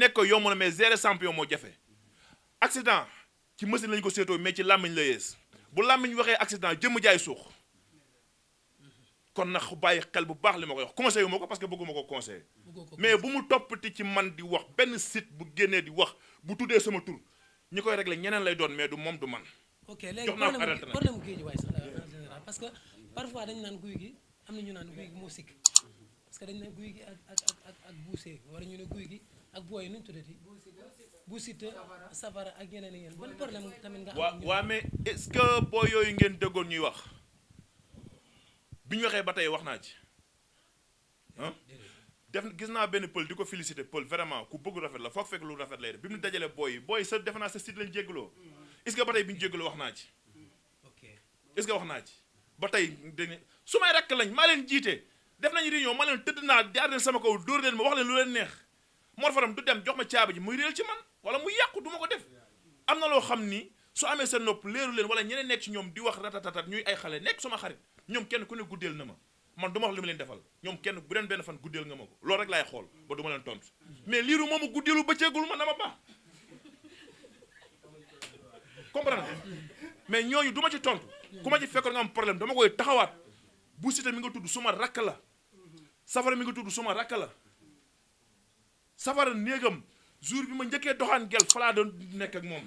nekk ko yomb na mais gérer champion moo jafe accident ci machine lañu ko seetoo mais ci làmmiñ la yees bu làmmiñ waxee accident jëmm jaay suux kon nag bàyyi xel bu baax li ma koy wax conseil wu ma ko parce que bëgguma ko conseil mais bu mu toppati ci man di wax benn site bu génnee di wax bu tuddee sama tur ñi koy régler ñeneen lay doon mais du moom du man. ok léegi problème mu géej waay sax en général parce que parfois dañu naan guy gi am na ñu naan guy gi moo sikk parce que dañu ne guy gi ak buusee wala ñu ne guy gi ak booy nu ñu tuddati bu site safara ak yeneen ak yeneen ban problème tamit nga am. waaw mais est-ce que boo yooyu ngeen déggoon ñuy wax bi ñu waxee ba tey wax naa ci ah def gis naa benn pël di ko féliciter pël vraiment ku bëgg rafet la foog fekk lu rafet lay def bi mu dajalee booy sa defe naa sa site lañ jéggaloo est-ce que ba tey bi ñu jéggaloo wax naa ci est-ce que wax naa ci ba tey dañ su may rakk lañ maa leen jiite def nañu réunion ma leen tëdd naa jaar leen sama kaw dóor leen ma wax leen lu leen neex Mor Fadam du dem jox ma caabi ji muy réel ci man wala muy yàqu du ma ko def am na loo xam ni su amee sa nopp leeru leen wala ñeneen nekk ci ñoom di wax ratatatat ñuy ay xale nekk sama xarit ñoom kenn ku ne guddeel na ma man du ma wax li ma leen defal ñoom kenn bu leen benn fan guddeel nga ma ko loolu rek laay xool ba du ma leen tontu mais liiru moomu guddeelu bëccëgul ma na ma baax comprendre mais ñooñu du ma ci tontu ku ma ci fekkoon nga am problème dama koy taxawaat bu Siteu mi nga tudd suma rakk la safara mi nga tudd suma rakk la safara néegam jour bi ma njëkkee doxaan gel falaa doon nekk ak moom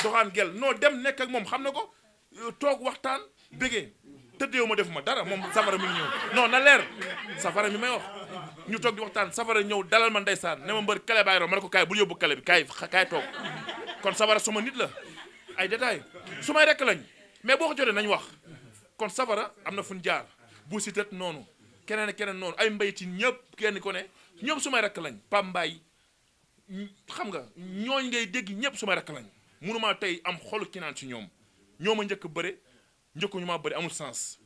doxaan gel non dem nekk ak moom xam na ko toog waxtaan bégee tëddeewu ma defuma dara moom safara mi ngi ñëw non na leer safara mi may wax ñu toog di waxtaan safara ñëw dalal ma ndeysaan ne ma mbër kale baay rom ma ne ko kaay bul yóbbu kale bi kaay toog kon safara suma nit la ay détails su may rekk lañ mais boo ko jotee nañ wax kon safara am na fu ñu jaar bu Siteu noonu keneen noonu ay mbayti ñëpp kenn ko ne ñoom su may rekk lañ Pam Mbaye xam nga ñooñ ngay dégg ñëpp su may rekk lañ mënumaa tey am xolu kinaan ci ñoom ñooma njëkk bëre njëkku ñu maa bëri amul sens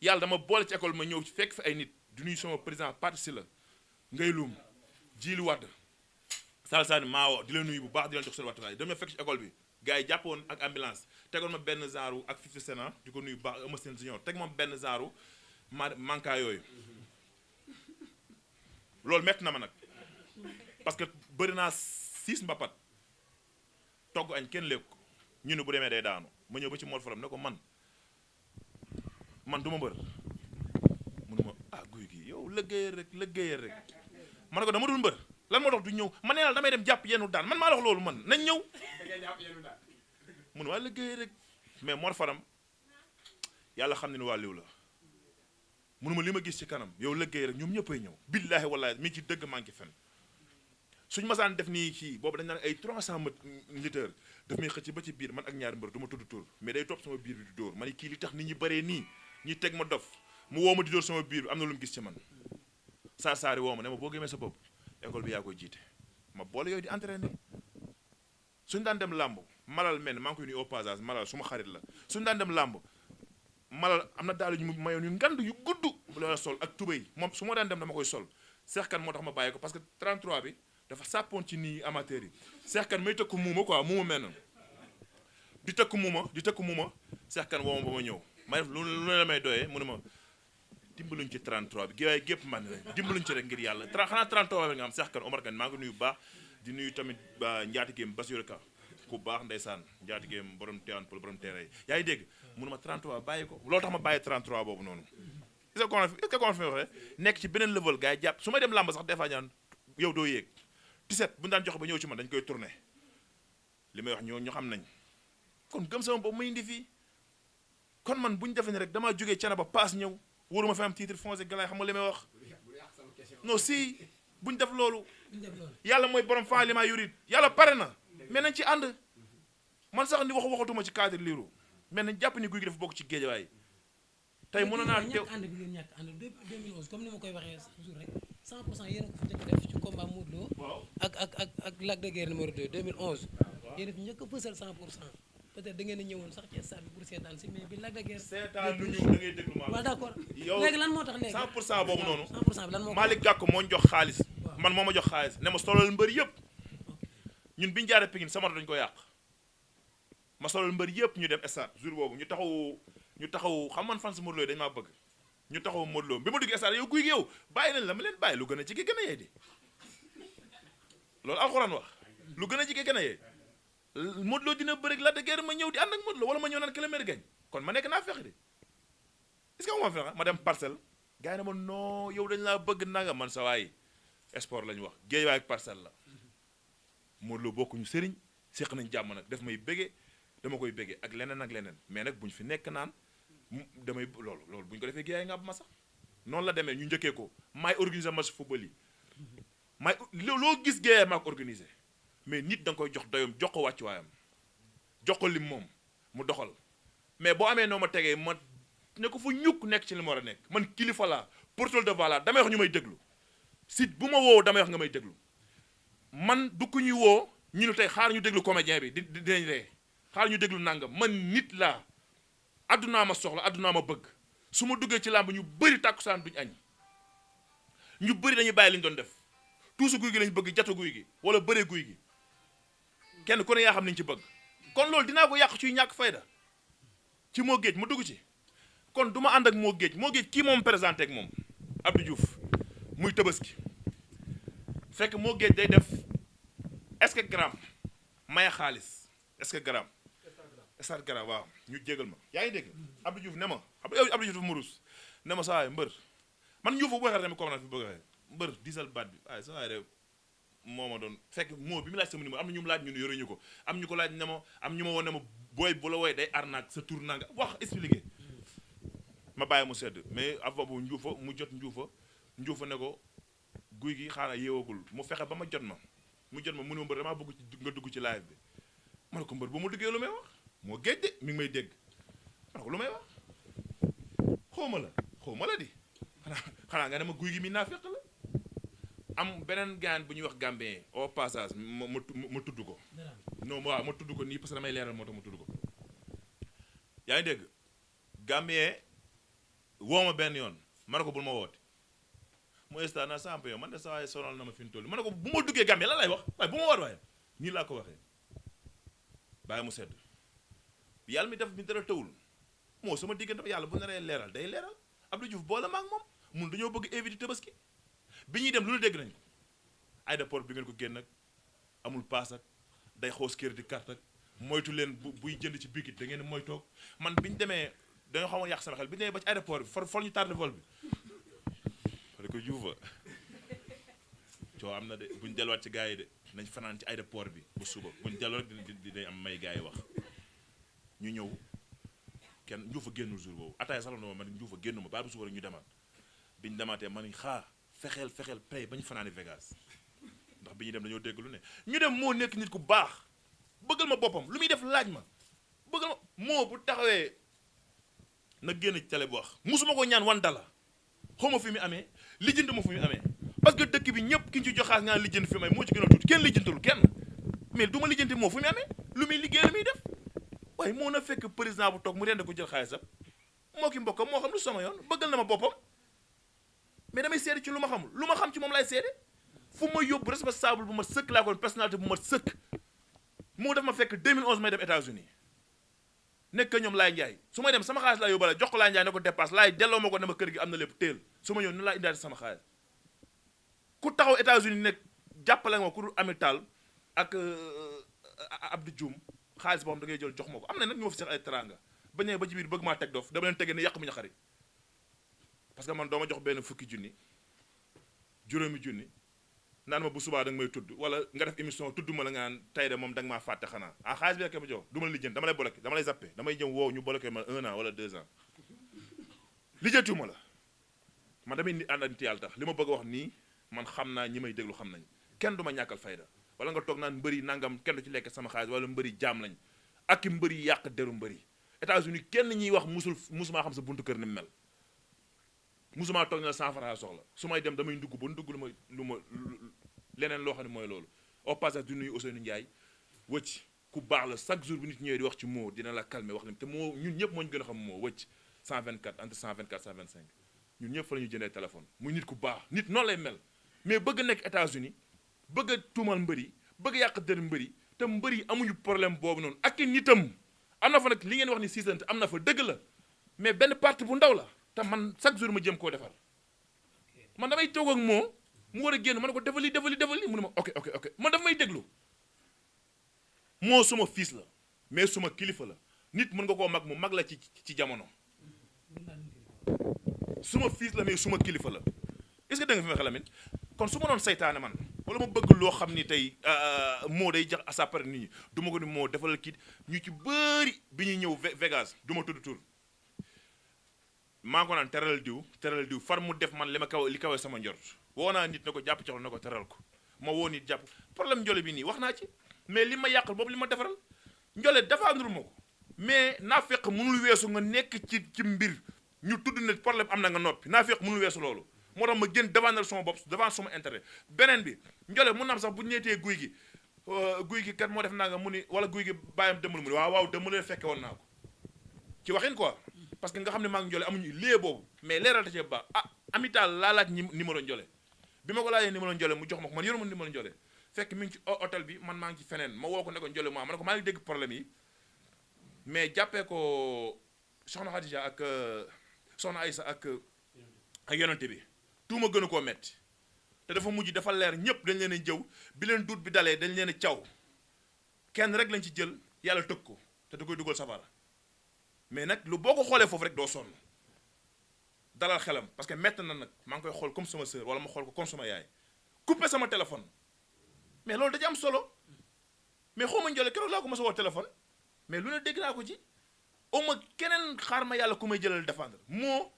yàlla dama boole ci école ma ñëw ci fekk fi ay nit du nuyu sama président Pathé Sylla ngay lum Djili Wade Salsane Maawo di la nuyu bu baax di leen jox seen waxtaan dama fekk ci école bi gars yi jàppoon ak ambulance tegoon ma benn genre ak Fifi Sénat di ko nuyu bu baax Eumeu Sène Junior teg ma benn genre manka yooyu loolu métti na ma nag parce que bëri naa 6 mbapat togg añ kenn lekk ko ñu ne bu demee day daanu ma ñëw ba ci Mor Fadam ne ko man du ma mbër munu ma guy gi yow liggéeyal rek ma ne ko dama dul mbër lan moo tax du ñëw man nee naa damay dem jàpp yennu daan man maa la wax loolu man nañ ñëw munu waa liggéeyal rek mais Mor Fadam yàlla xam ne ni waa liw la munu ma li ma gis ci kanam yow liggéey rek ñoom ñëppay ñëw billaahi wallaahi mi ci dëgg manqué fen suñ masaan def nii kii boobu dañ naan ay 300 litres daf may xëcc ba ci biir man ak ñaari mbër du ma tudd tur mais day topp sama biir bi di dóor ma ne kii li tax nit ñi bëree nii ñi teg ma dof mu woo ma di dóor sama biir bi am na lu mu gis ci man saari woo ma ne ma boo gëmee sa bopp école bi yaa koy jiite ma boole yooyu di entraîner suñ daan dem làmb malal mel maa ngi koy nuyu au passage malal suma xarit la suñ daan dem làmb malal am na daal ñu mayoon yu ngand yu gudd mu la sol ak tubéy moom su ma daan dem dama koy sol Seex Kan moo tax ma bàyyi ko parce que 33 bi dafa sàppoon ci nii amateur yi Seex Kan may tëkku muuma quoi muuma mel na di tëkku muuma Seex Kan woo ma ba ma ñëw ma def lu la may doyee mu ne ma dimbaluñ ci 33 bi géwaay gépp man la dimbaluñ ci rek ngir yàlla xanaa 33 bi nga am Seex Kan Omar Kan maa ngi nuyu bu baax di nuyu tamit njaatigéem Bassirou Ka ku baax ndeysaan njaatigéem borom teewaan pour borom teere yi yaa ngi dégg mënu ma 33 bàyyi ko loolu tax ma bàyyi 33 boobu noonu est-ce que kon fi waxee nekk ci beneen level gars yi jàpp su may dem làmb sax des fois ñaan yow doo yéeg 17 bu ñu daan joxe ba ñëw ci man dañ koy tourné li may wax ñu xam nañ kon gëm sama boobu may indi fii kon man bu ñu defee ne rek damaa jógee cana ba paas ñëw wóoruma fi am titre foncé galaay xam nga li may wax non si bu ñu def loolu yàlla mooy borom fan li maa yurit yàlla pare na mais nañ ci ànd man sax ni waxatuma ci cadre liiru mais nañ jàpp ni guy gi dafa bokk ci géejawaay tey mën naa teew ànd bi ngeen ñàkk ànd 2011 comme ni ma koy waxee jour rek 100% yéen a ko fi njëkk def ci combat Modou Lo ak Lac de Guiers numéro 2 2011 yéen a fi njëkk a fësal 100% peut-être da ngeen a ñëwoon sax ci stade bi pour seetaan si mais bi Lac de Guiers seetaan lu ñëw da ngay déglu ma waaw d'accord yow léegi lan moo tax léegi 100% boobu noonu 100% bi lan moo Malick Gakou moo ñu jox xaalis man moo ma jox xaalis ne ma solal mbër yëpp ñun biñu jaaree Pikine sama dañu ko yàq ma solal mbër yëpp ñu dem stade jour boobu ñu taxaw xam man fan si Modou Lo dañu maa bëgg ñu taxaw Modou Lo bi ma dugg stade yow guy gi yow bàyyi nañ la ma leen bàyyi lu gën a ci gi gën a yey di loolu alxuraan wax lu gën a jege gën a yee Modou Lo dina bëri Lac de Guiers ma ñëw di ànd ak Modou Lo wala ma ñëw naan kilomètre gañ kon ma nekk naa fexe de est-ce que ma fexe ma dem parcelle gars yi ne ma non yow dañ laa bëgg nanga man sa waay sport la ñu wax géej waay ak parcelle la Modou Lo bokkuñu sëriñ seq nañ jàmm nag daf may bëggee dama koy bëggee ak leneen mais nag buñ fi nekk naan damay loolu buñ ko defee géej nga ab ma sax noonu la demee ñu njëkkee ko maay organiser match football yi loo gis géej maa ko organiser mais nit da nga koy jox doyam jox ko wàccuwaayam jox ko lim moom mu doxal mais boo amee noo ma tegee ma ne ko fa ñukk nekk ci li ma war a nekk man kilifa laa porte de voix laa damay wax ñu may déglu si bu ma woo damay wax nga may déglu man du ku ñuy woo ñu ne tey xaar ñu déglu comédien bi dinañ ree xaar ñu déglu nangam man nit laa addunaa ma soxla addunaa ma bëgg su ma duggee ci làmb ñu bëri tàkkusaan duñ añ ñu bëri dañuy bàyyi li ñu doon def tuusu guy gi lañ bëgg jatu guy gi wala bëree guy gi kenn ku ne yaa xam niñ ci bëgg kon loolu dinaa ko yàq ciy ñàkk fayda ci moo géej ma dugg ci kon du ma ànd ak moo géej kii moom présenté ak moom Abdou Diouf muy Tabaski fekk moo géej day def Instagram maye xaalis Instagram waaw ñu jégal ma yaa ngi dégg Abdou Diouf ne ma Abdou Diouf dafa ma rus ne ma saa waay mbër man Diouf bu waxee tamit comme na fi bëgg waxee mbër diisal baat bi waaye saa waay de moo ma doon fekk moo bi mu laaj sama numéro am na ñu mu laaj ñun yoruñu ko am ñu ko laaj ne ma am ñu ma woon ne ma booy bu la wooye day arnaque sa tour nanga wax expliqué ma bàyyi mu sedd mais ava bu njuufa mu jot njuufa ne ko guy gi xaaral yeewagul mu fexe ba ma jot ma mu ne ma mbër damaa bëgg nga dugg ci live bi ma ne ko mbër bu ma duggee lu may wax moo géej de mi ngi may dégg ma ne ko lu may wax xawma la di xanaa nga ne ma guy gi mi naa fekk la am beneen gaan bu ñuy wax gambien au passage ma tudd ko non waaw ma tudd ko nii parce que damay leeral moo tax ma tudd ko yaa ngi dégg gambien woo ma benn yoon ma ne ko bul ma woote mu esta na samp yow man de sa waaye sonal na ma fi mu toll ma ne ko bu ma duggee gambien lan lay wax waaye bu ma woot waaye nii laa ko waxee bàyyi mu sedd yàlla mi def mi dara tawul moo sama diggante yàlla bu naree leeral day leeral Abdou Diouf boole ma ak moom mun dañoo bëgg éviter Tabaski bi ñuy dem lu ne dégg nañ ko aéroport bi ngeen ko génn ak amul paas ak day xoos kër di carte ak moytu leen buy jënd ci bikit da ngeen moytoog man bi ñu demee dañoo xamoon yàq sama xel bi ñu demee ba ci aéroport bi for ñu tardé vol bi fari ko juufa coo am na de buñ delluwaat ci gars yi de nañ fanaan ci aéroport bi bu suba buñ delloo rek dinañ am may gars yi wax ñu ñëw kenn njuufa génnul jour boobu ataaya sax la ma man njuufa génnu ma ba bu suba rek ñu demaat biñu demaatee man fexeel pay bañ fanaani Vegas ndax bi ñuy dem dañoo dégg lu ne ñu dem moo nekk nit ku baax bëggal ma boppam lu muy def laaj ma bëggal ma moo bu taxawee na génn ci télé bu wax musuma ko ñaan wan dala xaw ma fi mu amee lijjanti ma fi mu amee parce que dëkk bi ñëpp ki ñu ci joxaas ngaa lijjanti fi mu amee moo ci gën a tuuti kenn lijjantul kenn mais du ma lijjanti moo fi mu amee lu muy liggéey lu muy def waaye moo na fekk président bu toog mu rend ko jël xaalisam moo ki mbokkam moo xam lu sama yoon bëggal na ma boppam mais damay seede ci lu ma xamul lu ma xam ci moom laay seede fu ma yóbbu responsable bu ma sëkk laa ko personnalité bu ma sëkk moo def ma fekk 2011 may dem États-Unis nekk ñoom Laay Njaay su may dem sama xaalis laa yóbbale jox ko Laay Njaay ne ko dépasse laay delloo ma ko ne ma kër gi am na lépp téel su ma ñëw ni laa indaati sama xaalis ku taxaw États-Unis nekk jàppale ma ku dul amital ak Abdou Dioum xaalis boo xam da ngay jël jox ma ko am na nag ñu ma fi seex ay teranga ba ñëwee ba ci biir bëgg maa teg dof dama leen tegee ne yàq mu ñaxari parce que man doo ma jox benn fukki junni juróomi junni naan ma bu subaa da nga may tudd wala nga def émission tudd ma la nga naan tey de moom da nga maa fàtte xanaa xaalis bi rek ma jox du ma la lijjanti dama lay bloqué dama lay zappé damay jëm woow ñu bloqué ma 1 an wala 2 ans lijjantiwuma la man damay ànd ak nit yàlla tax li ma bëgg a wax nii man xam naa ñi may déglu xam nañ kenn du ma ñàkkal fayda wala nga toog naan mbëri nangam kenn du ci lekk sama xaalis wala mbëri jaam lañ ak i mbëri yàq deru mbëri États-Unis kenn ñuy wax musumaa xam sa buntu kër ni mu mel musuma toog ne la 100 francs soxla su may dem damay ndugg ba ndugg lu ma leneen loo xam ne mooy loolu au passage du nuyu Ousseynou Ndiaye wëcc ku baax la chaque jour bu nit ñëwee di wax ci moo dina la calmer wax leen te moo ñun ñëpp moo ñu gën a xam moo wëcc 124 entre 124 125 ñun ñëpp fa la ñu jëndee téléphone muy nit ku baax nit noonu lay mel mais bëgg nekk États-Unis bëgg a tuumal mbëri bëgg a yàq dër mbëri te mbëri amuñu problème boobu noonu ak nitam am na fa nag li ngeen wax ni siisante am na fa dëgg la mais benn partie bu ndaw la te man chaque jour ma jëm koo defar man damay toog ak moo mu war a génn ma ne ko defal lii mu ne ma ok man daf may déglu moo suma fils la mais suma kilifa la nit mën nga koo mag mu mag la ci jamono suma fils la mais suma kilifa la est-ce que da nga fi ma xalamin kon su ma doon saytaane man wala ma bëgg loo xam ni tey moo day jax asapare nit ñi du ma ko ni moo defal kii ñu ci bëri bi ñuy ñëw Vegas du ma tudd tur maa ngi ko naan teral diw far mu def man li kawe sama njort woo naa nit na ko jàpp coxla na ko teral ko ma woo nit jàpp problème njole bi nii wax naa ci mais li ma yàqal boobu li ma defaral njole défendre ma ko mais naa fekk mënul weesu nga nekk ci mbir ñu tudd ne problème am na nga noppi naa fekk mënul weesu loolu moo tax ma gën défendre sama bopp devant sama intérêt beneen bi njole mun na am sax bu ñu neetee guy gi kat moo def naa nga mu ni wala guy gi bàyyam dëmmal mu ni waaw dëmmalee fekke woon naa ko ci waxin quoi parce que nga xam ne maa ngi njole amuñu lee boobu mais leeral ta ci baax amital laa laaj numéro njole bi ma ko laajee numéro njole mu jox ma ko man yoruma numéro njole fekk mi ngi ci hôtel bi man maa ngi ci feneen ma woo ko ne ko njole ma ne ko maa ngi dégg problème yi mais jàppee ko soxna Khadija ak soxna Aïssa ak yonente bi tuuma gën a koo metti te dafa mujj dafa leer ñëpp dañ leen a jëw bi leen duut bi dalee dañ leen a caw kenn rek lañ ci jël yàlla tëgg ko te da koy dugal safara mais nag lu boo ko xoolee foofu rek doo sonn dalal xelam parce que métti na nag maa ngi koy xool comme sama sœur wala ma xool ko comme sama yaay coupé sama téléphone mais loolu da ci am solo mais xaw ma njole keroog laa ko mos a woo téléphone mais lu ne dégg naa ko ci au moins keneen xaar ma yàlla ku may jëlal défendre moo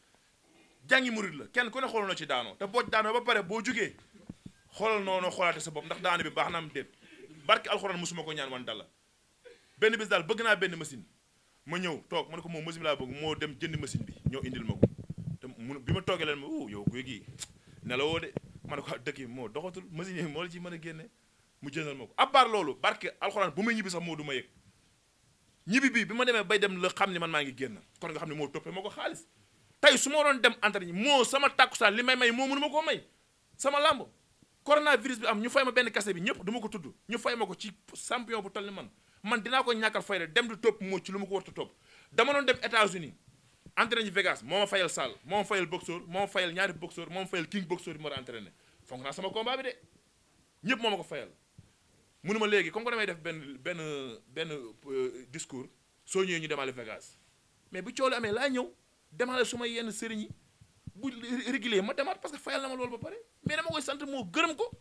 jàngi murid la kenn ku ne xoolal na ci daanoo te boo daanoo ba pare boo jugee xoolal noonu xoolaate sa bopp ndax daanu bi baax na am déet barki alxuraan mosuma ko ñaan wan dala benn bis daal bëgg naa benn machine ma ñëw toog ma ne ko moom machine bi laa bëgg moo dem jënd machine bi ñëw indil ma ko te bi ma toogee leen ma yow guy gii ne la woo de ma ne ko dëkk yi moo doxatul machine yi moo la ci mën a génne mu jëndal ma ko à part loolu barki alxuraan bu may ñibbi sax moo du ma yëg ñibbi bi ma demee bay dem la xam ne man maa ngi génn kon nga xam ne moo toppee ma ko xaalis tey su ma doon dem entraînement moo sama tàkkusaan li may moo mënu ma koo may sama làmb coronavirus bi am ñu fay ma benn kase bi ñëpp du ma ko tudd ñu fay ma ko ci champion bu toll ni man dinaa ko ñàkkal fayda dem di topp moo ci lu ma ko war a topp dama doon dem États-Unis entraîné ci Vegas moo ma fayal salle moo ma fayal boxeur moo ma fayal ñaari boxeur moo ma fayal king boxeur bi ma war a entraîné fonk naa sama combat bi de ñëpp moo ma ko fayal mënu ma léegi comme que damay def benn discours soo ñëwee ñu demaale Vegas mais bu coow li amee laa ñëw demaale su ma yenn sëriñ yi bu régulier ma demaat parce que fayal na ma loolu ba pare mais dama koy sant moo gërëm ko